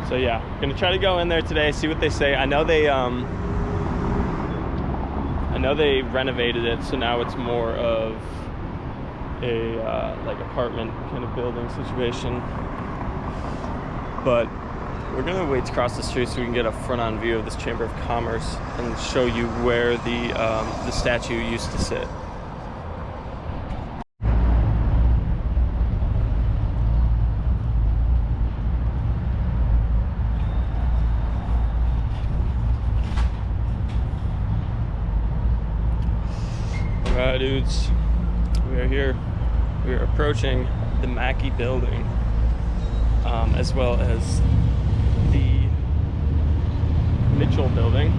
So yeah, gonna try to go in there today, see what they say. I know they renovated it, so now it's more of a like apartment kind of building situation. But we're gonna wait to cross the street so we can get a front-on view of this Chamber of Commerce and show you where the statue used to sit. Alright, dudes, we are here. We are approaching the Mackie Building, as well as the Mitchell Building.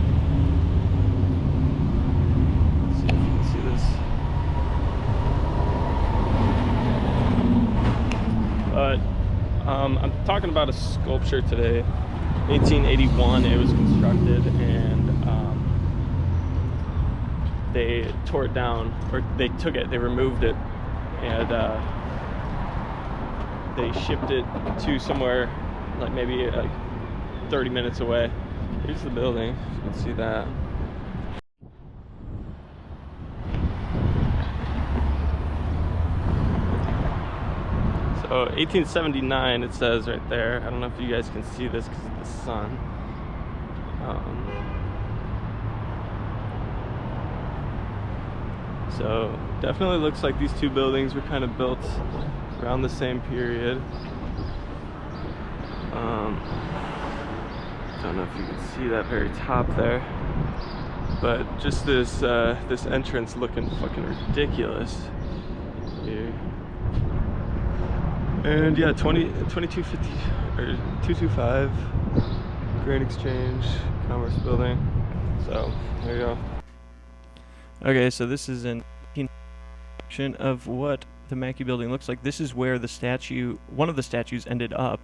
Let's see if you can see this. But I'm talking about a sculpture today. 1881 it was constructed, and they tore it down, or they took it, they removed it, and they shipped it to somewhere like maybe 30 minutes away. Here's the building, you can see that. So 1879 it says right there. I don't know if you guys can see this because of the sun. So definitely looks like these two buildings were kind of built around the same period. Don't know if you can see that very top there, but just this this entrance looking fucking ridiculous here. And yeah, 2250 or 225 Grain Exchange Commerce Building. So there you go. Okay, so this is an of what the Mackie Building looks like. This is where the statue, one of the statues, ended up.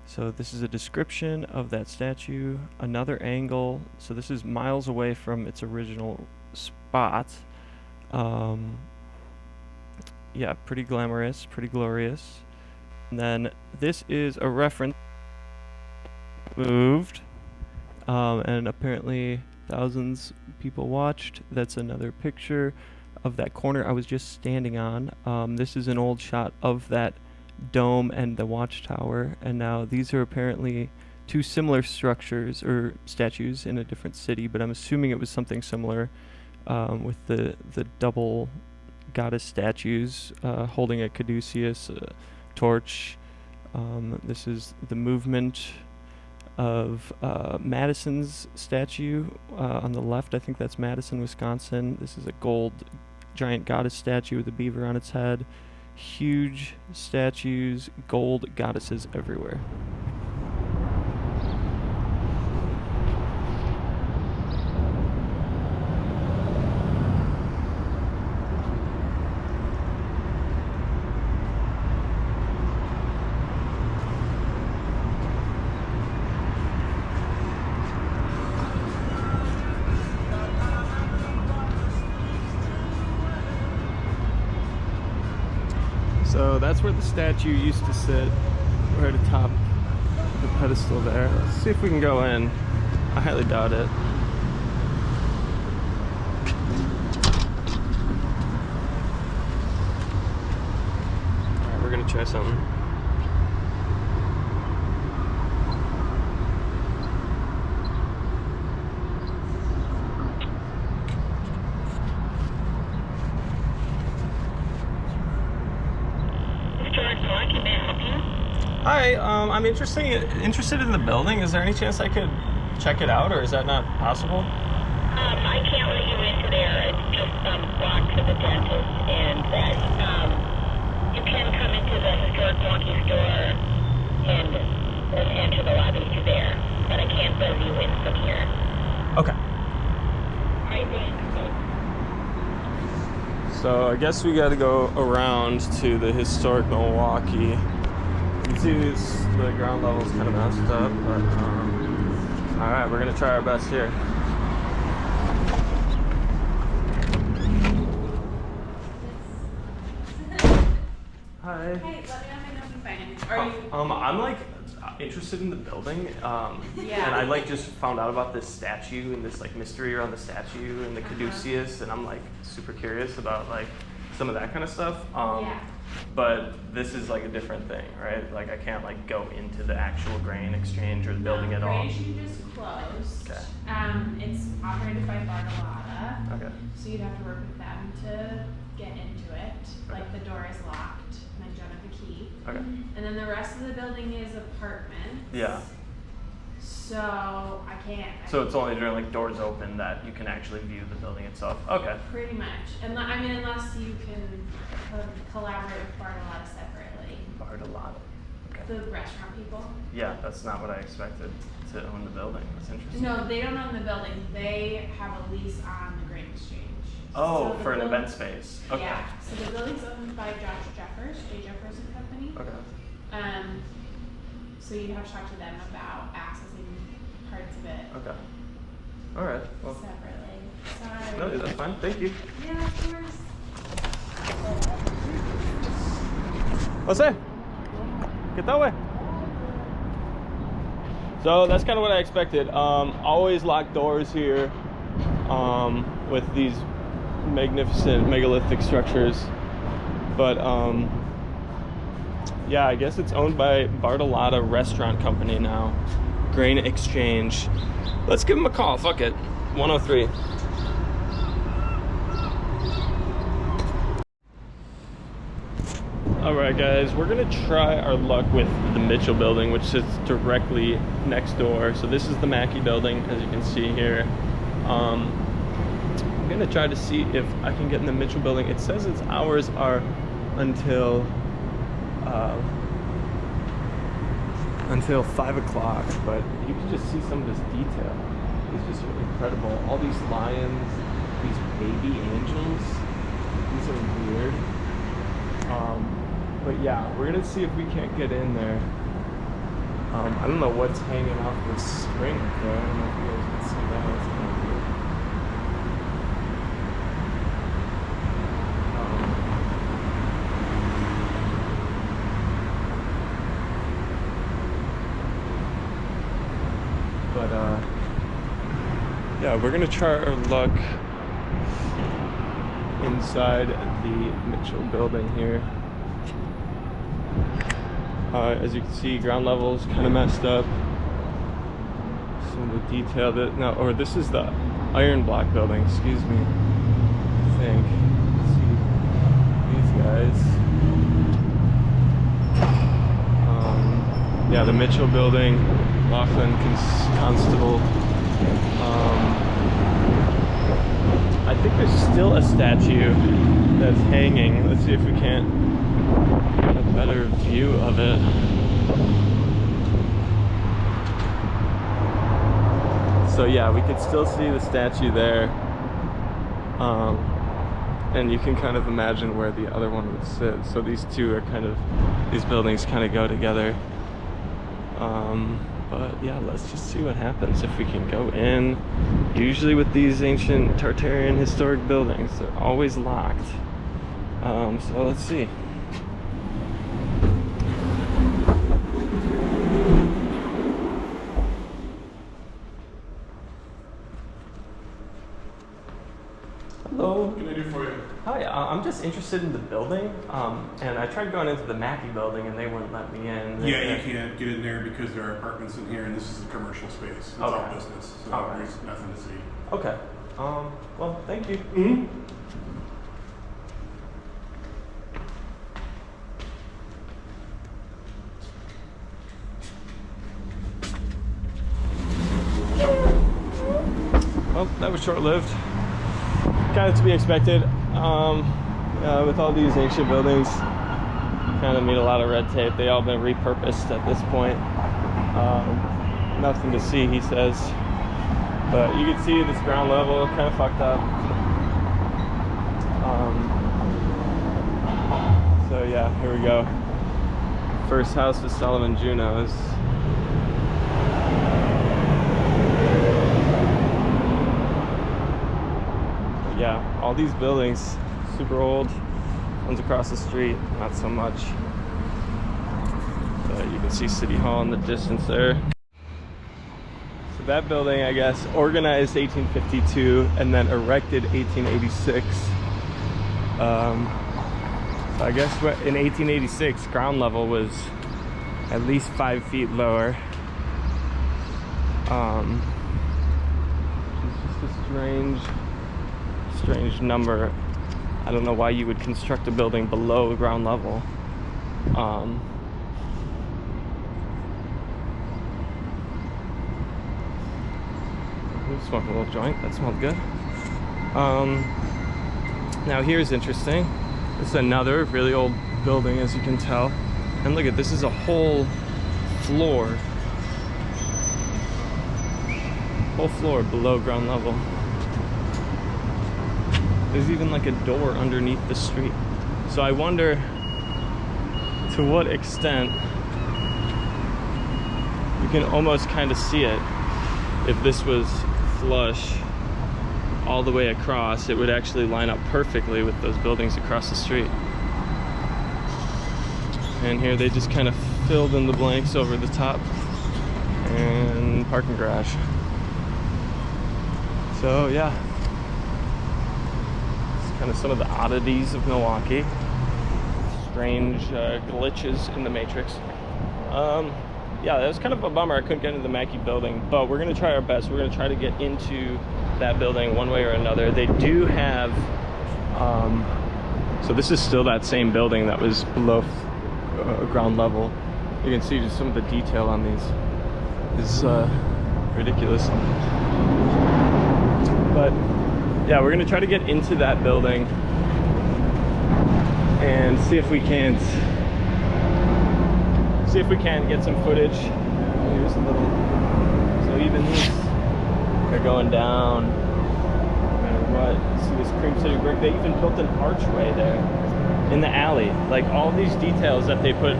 So this is a description of that statue, another angle. So this is miles away from its original spot. Yeah, pretty glamorous, pretty glorious. And then this is a reference moved, and apparently thousands of people watched. That's another picture of that corner I was just standing on. This is an old shot of that dome and the watchtower, and now these are apparently two similar structures or statues in a different city, but I'm assuming it was something similar, with the double goddess statues holding a caduceus, torch. This is the movement of Madison's statue on the left. I think that's Madison, Wisconsin. This is a gold giant goddess statue with a beaver on its head. Huge statues, gold goddesses everywhere. So that's where the statue used to sit, right atop the pedestal there. Let's see if we can go in. I highly doubt it. Alright, we're gonna try something. Hi, I'm interested in the building. Is there any chance I could check it out, or is that not possible? I can't let you into there. It's just blocked to the dentist, and that you can come into the historic walkie store and enter the lobby through there, but I can't let you in from here. Okay. So I guess we got to go around to the historic Milwaukee. You see the ground level's kind of messed up, but alright, we're gonna try our best here. Hi. Hey, let me know if you find anything. Are you? I'm like, interested in the building, Yeah. and I like just found out about this statue and this like mystery around the statue and the caduceus, and I'm like super curious about like some of that kind of stuff. Yeah. But this is like a different thing, right? Like I can't like go into the actual grain exchange or the building at all. Grain exchange is closed. Okay. It's operated by Bartolotta. Okay. So you'd have to work with them to get into it. Okay. Like the door is locked, and I don't have the key. Okay. And then the rest of the building is apartments. Yeah. So I can't. So it's only during like doors open that you can actually view the building itself. Okay. Pretty much. And I mean, unless you can collaborate with Bartolotta separately. Bartolotta. Okay. The restaurant people. Yeah, that's not what I expected to own the building. That's interesting. No, they don't own the building. They have a lease on the grain exchange. Oh, So the for an building- event space. Okay. Yeah. So the building's owned by Josh Jeffers, J. Jeffers and Company. Okay. So you'd have to talk to them about accessing parts of it Okay. All right. Well, separately. Sorry. no, that's fine. Thank you. Yeah, of course. Jose, get that way. So that's kind of what I expected. Always locked doors here with these magnificent megalithic structures. But yeah, I guess it's owned by Bartolotta Restaurant Company now. Grain Exchange. Let's give them a call. Fuck it. 103. Alright guys, we're gonna try our luck with the Mitchell Building, which sits directly next door. So this is the Mackie Building, as you can see here. I'm gonna try to see if I can get in the Mitchell Building. It says its hours are until 5 o'clock, but you can just see some of this detail. It's just incredible. All these lions, these baby angels, these are weird. But yeah, we're gonna see if we can't get in there. I don't know what's hanging off this string up there. I don't know if you guys can see that. It's kind of weird. Yeah, we're gonna try our luck inside the Mitchell Building here. As you can see, ground level is kind of messed up. Some of the detail that or this is the iron block building. Excuse me. I think. Let's see these guys. Yeah, the Mitchell Building, Laughlin Constable. I think there's still a statue that's hanging. Let's see if we can't get a better view of it. So yeah, we can still see the statue there. And you can kind of imagine where the other one would sit. So these two are these buildings kind of go together. But yeah, let's just see what happens if we can go in. Usually with these ancient Tartarian historic buildings, they're always locked. So let's see. Hello. What can I do for you? Hi, I'm just interested in the building, and I tried going into the Mackie Building and they wouldn't let me in. Yeah, you can't get in there because there are apartments in here and this is a commercial space. It's all Okay. business, so All right. there's nothing to see. Okay. Well, thank you. Mm-hmm. Well, that was short-lived. Kind of to be expected. With all these ancient buildings, kind of need a lot of red tape. They all been repurposed at this point. Nothing to see, he says. But you can see this ground level kind of fucked up. So yeah, here we go. First house is Sullivan Juno's. Yeah, all these buildings, super old. One's across the street, not so much. You can see City Hall in the distance there. So that building, I guess, organized 1852 and then erected 1886. So I guess in 1886, ground level was at least 5 feet lower. It's just a strange number. I don't know why you would construct a building below ground level. Smoke a little joint, that smelled good. Now here's interesting. This is another really old building, as you can tell. And look at this, is a whole floor. Whole floor below ground level. There's even like a door underneath the street. So I wonder to what extent you can almost kind of see it. If this was flush all the way across, it would actually line up perfectly with those buildings across the street. And here they just kind of filled in the blanks over the top. And parking garage. So yeah, it's kind of some of the oddities of Milwaukee. Strange glitches in the matrix. Yeah, that was kind of a bummer I couldn't get into the Mackie Building, but we're gonna try our best. We're gonna try to get into that building one way or another. They do have, so this is still that same building that was below ground level. You can see just some of the detail on these is ridiculous. But yeah, we're gonna try to get into that building and see if we can't get some footage. Here's a little, so even these, they're going down no matter what. See this Cream City brick, they even built an archway there in the alley. Like all these details that they put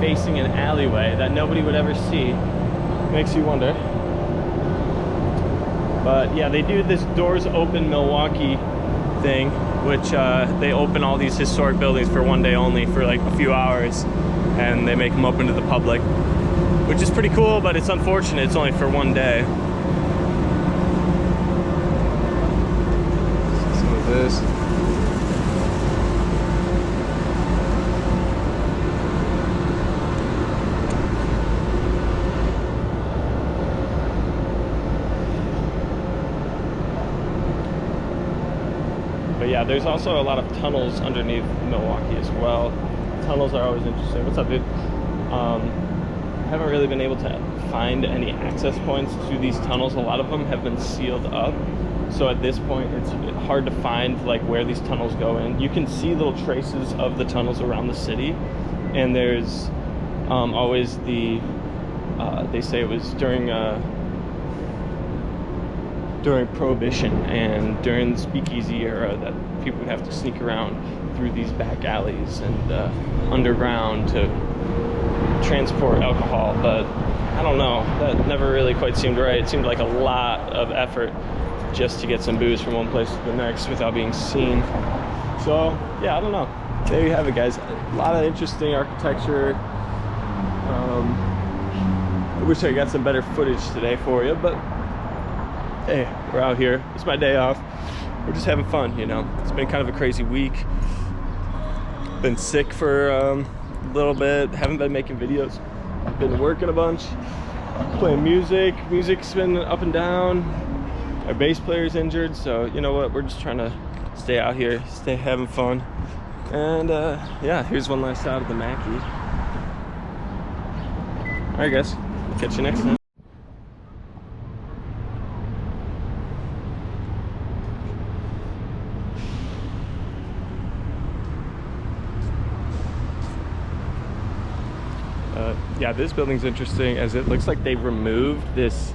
facing an alleyway that nobody would ever see, makes you wonder. But yeah, they do this Doors Open Milwaukee thing, which they open all these historic buildings for one day only, for like a few hours, and they make them open to the public, which is pretty cool, but it's unfortunate it's only for one day. Some of this. But yeah, there's also a lot of tunnels underneath Milwaukee as well. Tunnels are always interesting. What's up, dude? Haven't really been able to find any access points to these tunnels. A lot of them have been sealed up, so at this point it's hard to find like where these tunnels go in. You can see little traces of the tunnels around the city, and there's always the they say it was during Prohibition and during the speakeasy era that people would have to sneak around through these back alleys and underground to transport alcohol. But I don't know, that never really quite seemed right. It seemed like a lot of effort just to get some booze from one place to the next without being seen. So yeah, I don't know. There you have it, guys. A lot of interesting architecture. I wish I got some better footage today for you, but hey, we're out here. It's my day off. We're just having fun, you know. It's been kind of a crazy week. Been sick for a little bit. Haven't been making videos. Been working a bunch. Playing music. Music's been up and down. Our bass player's injured, so you know what? We're just trying to stay out here, stay having fun. And yeah, here's one last shot of the Mackie. All right, guys. Catch you next time. Yeah, this building's interesting as it looks like they removed this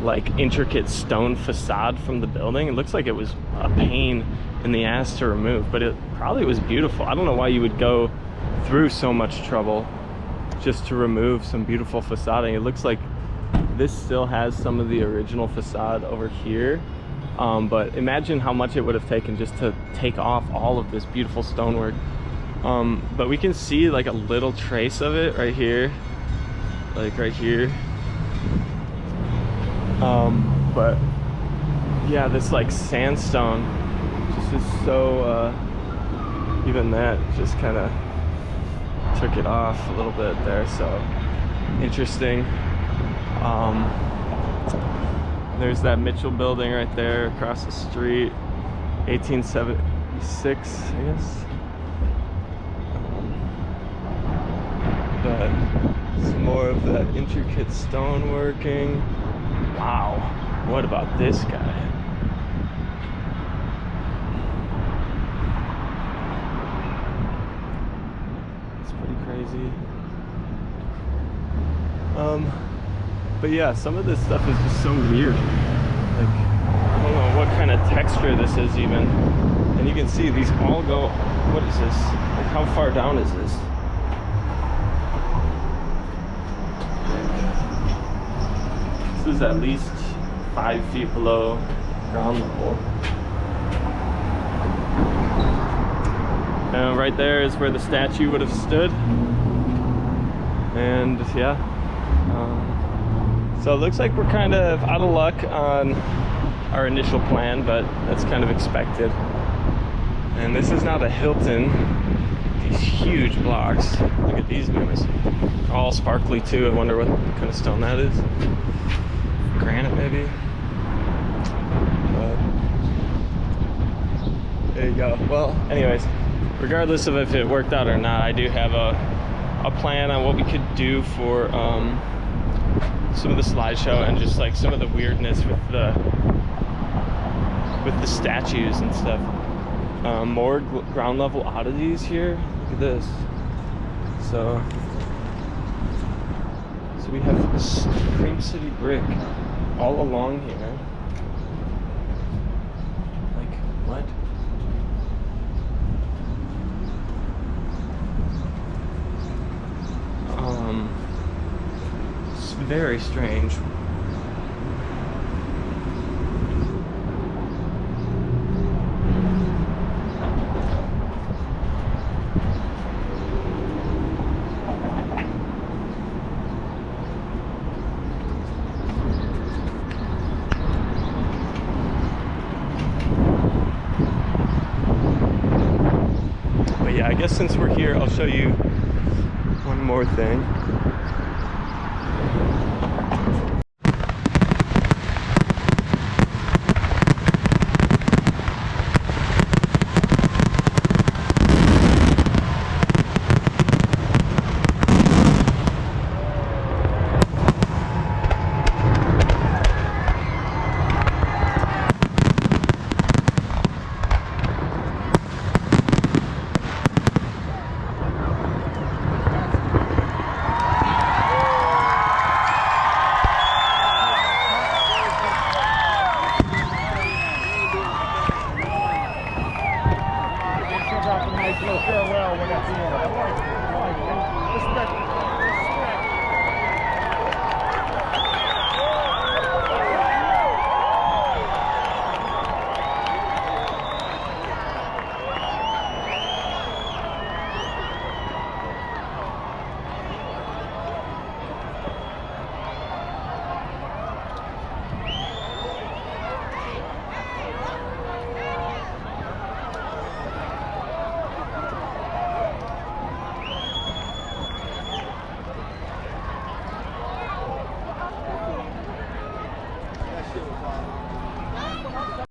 like intricate stone facade from the building. It looks like it was a pain in the ass to remove, but it probably was beautiful. I don't know why you would go through so much trouble just to remove some beautiful facading. It looks like this still has some of the original facade over here, but imagine how much it would have taken just to take off all of this beautiful stonework. But we can see like a little trace of it right here like right here. But yeah, this like sandstone just is so even that just kind of took it off a little bit there, so interesting. There's that Mitchell building right there across the street, 1876, I guess. But some more of that intricate stoneworking. Wow, what about this guy? It's pretty crazy. But yeah, some of this stuff is just so weird. Like, I don't know what kind of texture this is even. And you can see these all go, what is this? Like, how far down is this? This is at least 5 feet below ground level. And right there is where the statue would have stood. And yeah. So it looks like we're kind of out of luck on our initial plan, but that's kind of expected. And this is now the Hilton. These huge blocks. Look at these guys. All sparkly too. I wonder what kind of stone that is. Granite maybe. But there you go. Well, anyways, regardless of if it worked out or not, I do have a plan on what we could do for some of the slideshow and just like some of the weirdness with the statues and stuff. More ground level oddities here. Look at this. So we have this Cream City brick all along here. Like, what? It's very strange. But yeah, I guess since we're here, I'll show you one more thing.